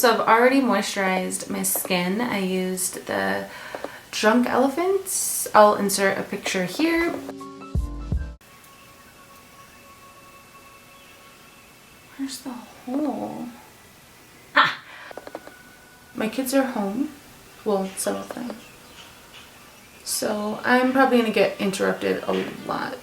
So I've already moisturized my skin. I used the Drunk Elephants. I'll insert a picture here. Where's the hole? Ah! My kids are home. Well, some of them. So I'm probably gonna get interrupted a lot.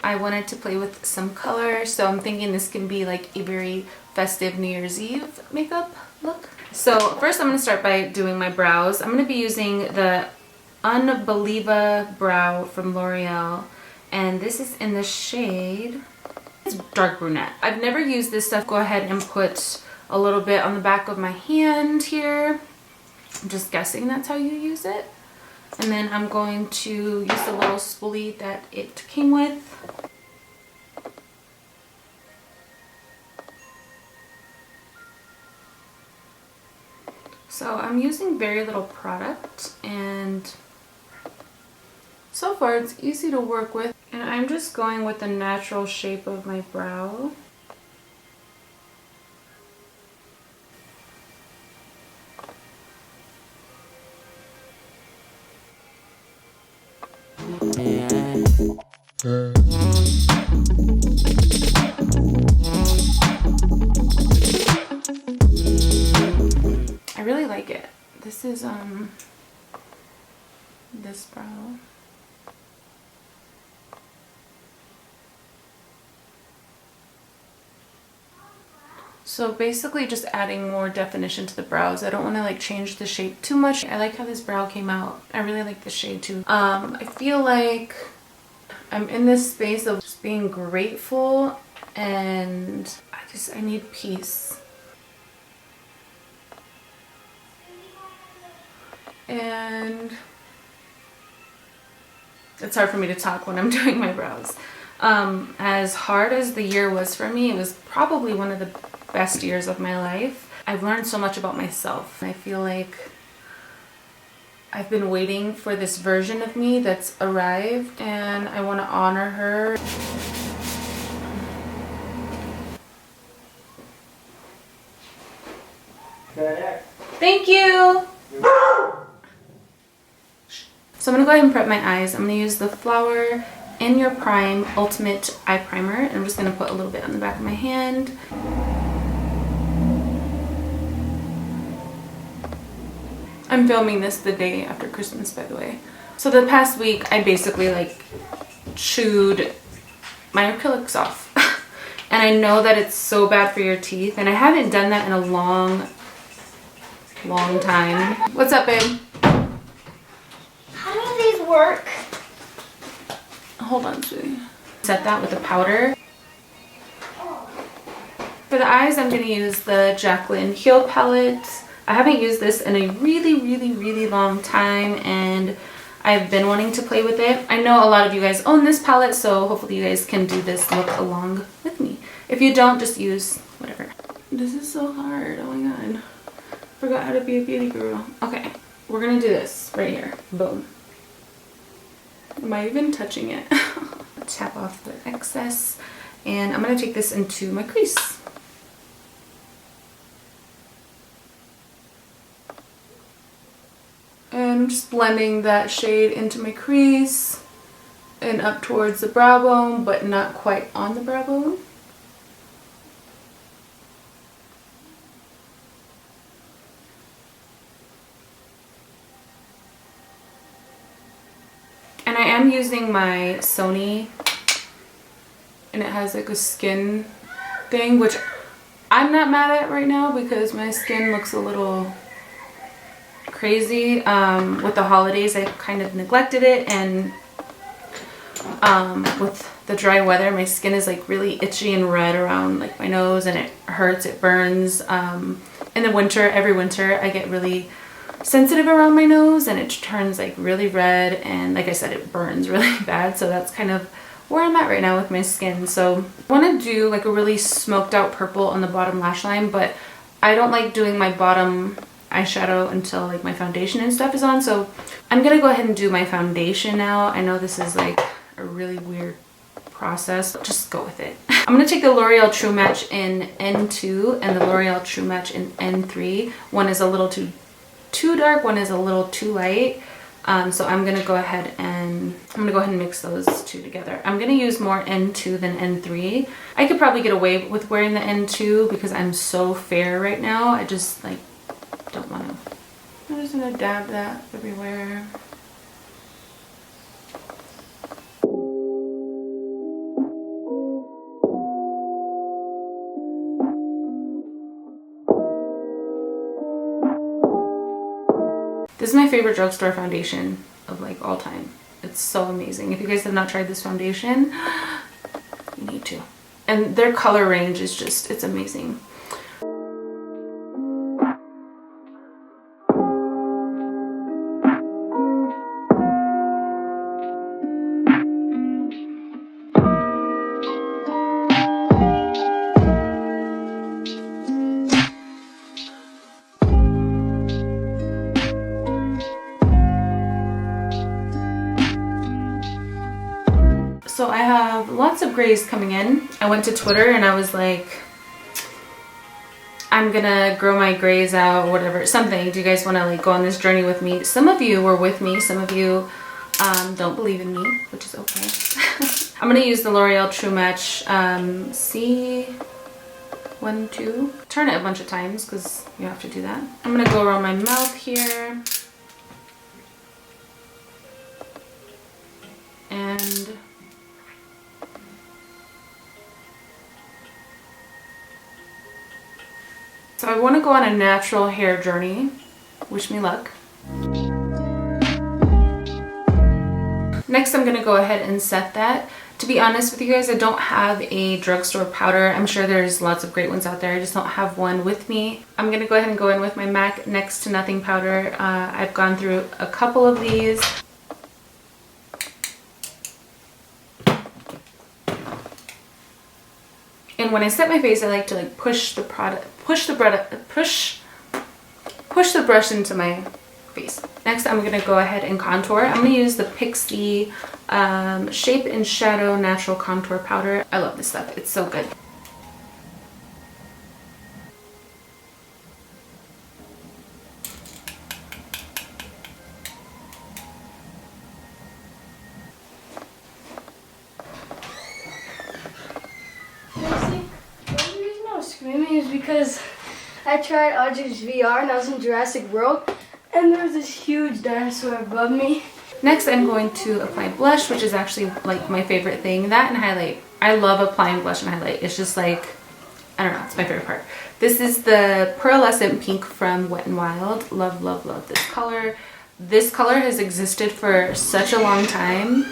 I wanted to play with some color, so I'm thinking this can be like a very festive New Year's Eve makeup look. So first I'm going to start by doing my brows. I'm going to be using the Unbeliever Brow from L'Oreal, and this is in the shade, it's dark brunette. I've never used this stuff. Go ahead and put a little bit on the back of my hand here. I'm just guessing that's how you use it. And then I'm going to use the little spoolie that it came with. So I'm using very little product, and so far it's easy to work with. And I'm just going with the natural shape of my brow. I really like it. This is this brow. So basically just adding more definition to the brows. I don't want to like change the shape too much. I like how this brow came out. I really like the shade too. I feel like I'm in this space of just being grateful, and I need peace. And it's hard for me to talk when I'm doing my brows. As hard as the year was for me, it was probably one of the best years of my life. I've learned so much about myself. I feel like I've been waiting for this version of me that's arrived, and I want to honor her. Thank you! So I'm going to go ahead and prep my eyes. I'm going to use the Flower In Your Prime Ultimate Eye Primer. And I'm just going to put a little bit on the back of my hand. I'm filming this the day after Christmas, by the way. So the past week, I basically like chewed my acrylics off. And I know that it's so bad for your teeth. And I haven't done that in a long time. What's up, babe? How do these work? Hold on, sweetie. Set that with a powder. For the eyes, I'm going to use the Jaclyn Hill palette. I haven't used this in a really long time, and I've been wanting to play with it. I know a lot of you guys own this palette, so hopefully you guys can do this look along with me. If you don't, just use whatever. This is so hard. Oh my god. Forgot how to be a beauty guru. Okay, we're gonna do this right here. Boom. Am I even touching it? Tap off the excess, and I'm gonna take this into my crease. And I'm just blending that shade into my crease and up towards the brow bone, but not quite on the brow bone. And I am using my Sony, and it has like a skin thing, which I'm not mad at right now because my skin looks a little crazy. With the holidays, I kind of neglected it, and with the dry weather, my skin is like really itchy and red around like my nose, and it hurts, it burns. In the winter, every winter, I get really sensitive around my nose, and it turns like really red, and like I said, it burns really bad. So that's kind of where I'm at right now with my skin. So I want to do like a really smoked out purple on the bottom lash line, but I don't like doing my bottom eyeshadow until like my foundation and stuff is on. So I'm gonna go ahead and do my foundation now. I know this is like a really weird process, but just go with it. I'm gonna take the L'Oreal True Match in N2 and the L'Oreal True Match in N3. One is a little too dark, one is a little too light. So I'm gonna go ahead and mix those two together. I'm gonna use more N2 than N3. I could probably get away with wearing the N2 because I'm so fair right now. I just like don't want to. I'm just gonna dab that everywhere. This is my favorite drugstore foundation of like all time. It's so amazing. If you guys have not tried this foundation, you need to. And their color range is just, it's amazing. So I have lots of grays coming in. I went to Twitter and I was like, I'm gonna grow my grays out, whatever, something. Do you guys want to like go on this journey with me? Some of you were with me, some of you don't believe in me, which is okay. I'm gonna use the L'Oreal True Match C12. Turn it a bunch of times because you have to do that. I'm gonna go around my mouth here. And so I want to go on a natural hair journey. Wish me luck. Next, I'm going to go ahead and set that. To be honest with you guys, I don't have a drugstore powder. I'm sure there's lots of great ones out there. I just don't have one with me. I'm going to go ahead and go in with my MAC Next to Nothing powder. I've gone through a couple of these. And when I set my face, I like to like push the brush into my face. Next, I'm gonna go ahead and contour. I'm gonna use the Pixie Shape and Shadow Natural Contour Powder. I love this stuff. It's so good. Screaming is because I tried Audrey's VR and I was in Jurassic World and there was this huge dinosaur above me. Next, I'm going to apply blush, which is actually like my favorite thing. That and highlight. I love applying blush and highlight. It's just like, I don't know, it's my favorite part. This is the Pearlescent Pink from Wet n Wild. Love, love, love this color. This color has existed for such a long time.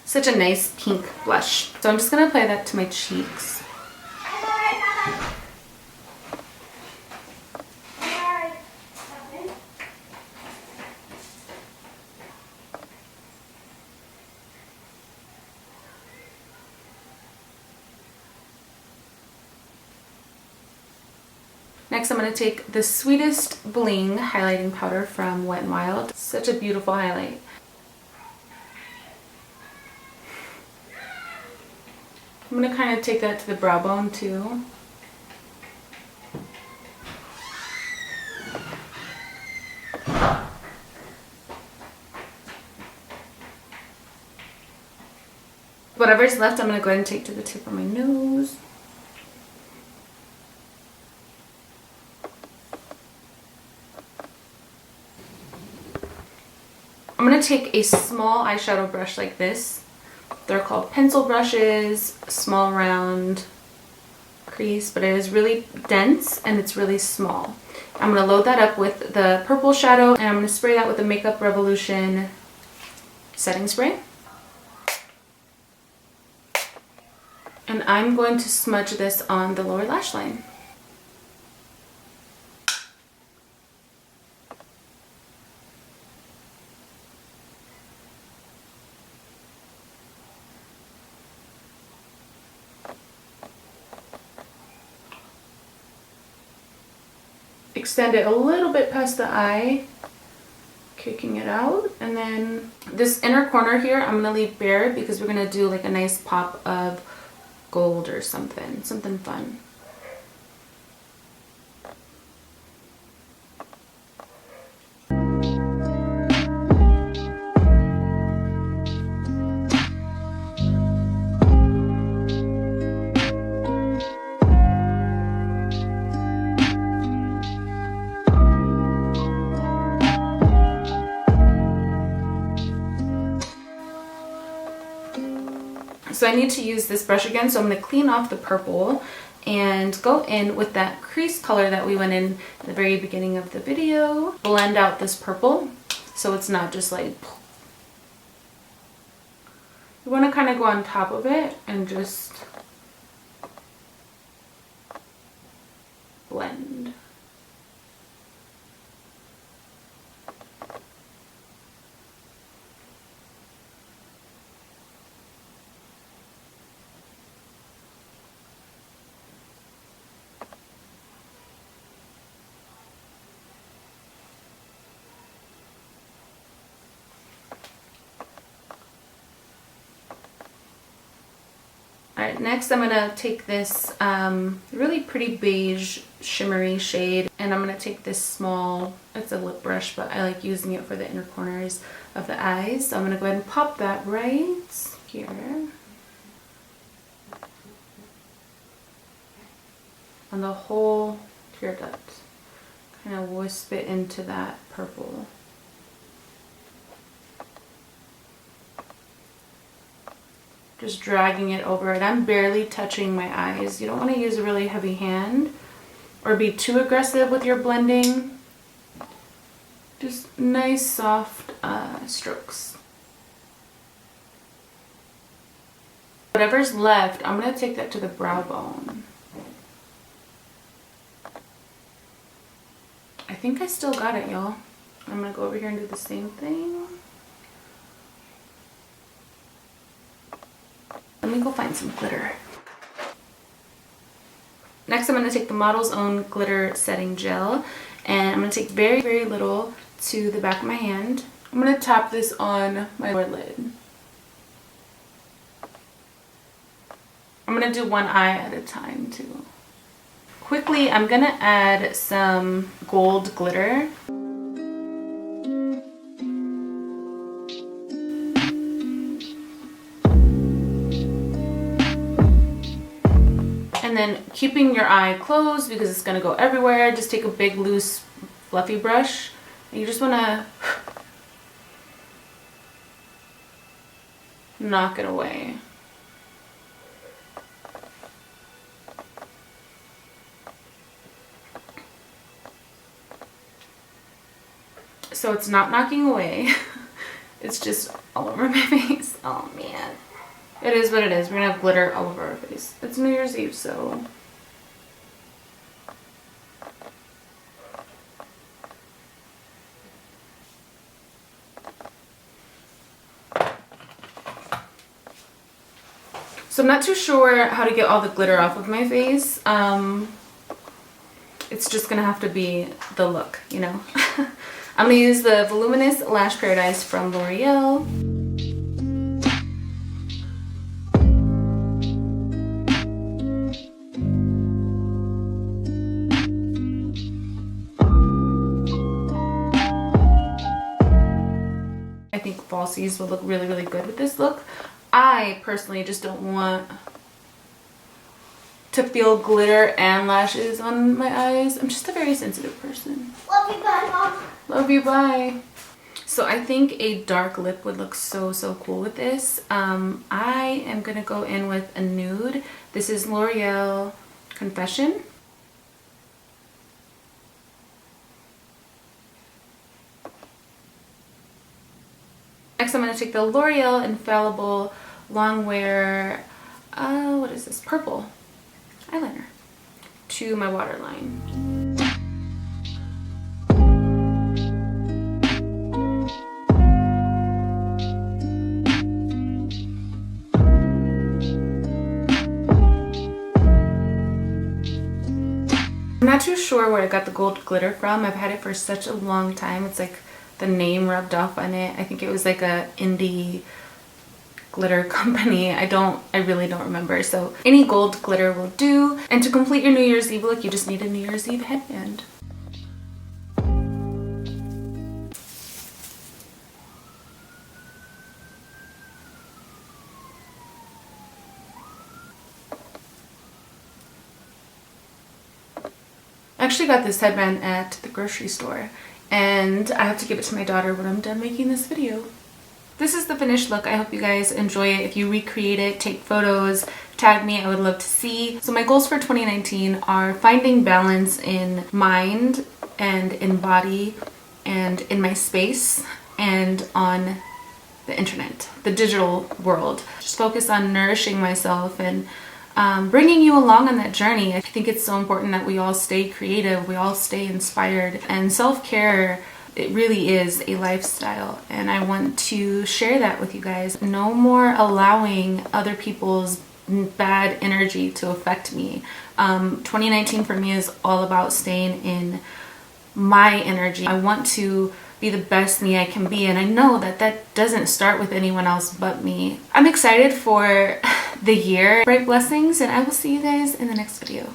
Such a nice pink blush. So I'm just gonna apply that to my cheeks. Next, I'm going to take the Sweetest Bling highlighting powder from Wet n Wild. Such a beautiful highlight. I'm going to kind of take that to the brow bone too. Whatever's left, I'm going to go ahead and take to the tip of my nose. I'm going to take a small eyeshadow brush like this. They're called pencil brushes, small round crease, but it is really dense and it's really small. I'm going to load that up with the purple shadow and I'm going to spray that with the Makeup Revolution setting spray. And I'm going to smudge this on the lower lash line. extend it a little bit past the eye, kicking it out. And then this inner corner here, I'm gonna leave bare because we're gonna do like a nice pop of gold or something fun. So I need to use this brush again, so I'm going to clean off the purple and go in with that crease color that we went in at the very beginning of the video. Blend out this purple so it's not just like... You want to kind of go on top of it and just blend. Alright, next I'm going to take this really pretty beige shimmery shade, and I'm going to take this small, it's a lip brush, but I like using it for the inner corners of the eyes. So I'm going to go ahead and pop that right here. On the whole tear duct. Kind of wisp it into that purple. Just dragging it over it. I'm barely touching my eyes. You don't want to use a really heavy hand or be too aggressive with your blending. Just nice soft strokes. Whatever's left, I'm going to take that to the brow bone. I think I still got it, y'all. I'm going to go over here and do the same thing. Let me go find some glitter. Next, I'm going to take the Model's Own Glitter Setting Gel, and I'm going to take very, very little to the back of my hand. I'm going to tap this on my lower lid. I'm going to do one eye at a time, too. Quickly, I'm going to add some gold glitter. And then keeping your eye closed because it's going to go everywhere, just take a big loose fluffy brush and you just want to knock it away. So it's not knocking away, it's just all over my face. Oh man. It is what it is. We're gonna have glitter all over our face. It's New Year's Eve, so. So I'm not too sure how to get all the glitter off of my face. It's just gonna have to be the look, you know? I'm gonna use the Voluminous Lash Paradise from L'Oreal. I think falsies will look really, really good with this look. I personally just don't want to feel glitter and lashes on my eyes. I'm just a very sensitive person. Love you, bye, Mom. Love you, bye. So I think a dark lip would look so, so cool with this. I am gonna go in with a nude. This is L'Oreal Confession. Next, I'm going to take the L'Oreal Infallible Longwear, what is this, purple eyeliner to my waterline. I'm not too sure store where I got the gold glitter from. I've had it for such a long time. It's like the name rubbed off on it. I think it was like a indie glitter company. I really don't remember. So any gold glitter will do. And to complete your New Year's Eve look, you just need a New Year's Eve headband. I actually got this headband at the grocery store, and I have to give it to my daughter when I'm done making this video. This is the finished look. I hope you guys enjoy it. If you recreate it, take photos, tag me, I would love to see. So my goals for 2019 are finding balance in mind and in body and in my space and on the internet, the digital world. Just focus on nourishing myself and bringing you along on that journey. I think it's so important that we all stay creative, we all stay inspired, and self-care, it really is a lifestyle, and I want to share that with you guys. No more allowing other people's bad energy to affect me. 2019 for me is all about staying in my energy. I want to be the best me I can be, and I know that that doesn't start with anyone else but me. I'm excited for the year. Bright blessings, and I will see you guys in the next video.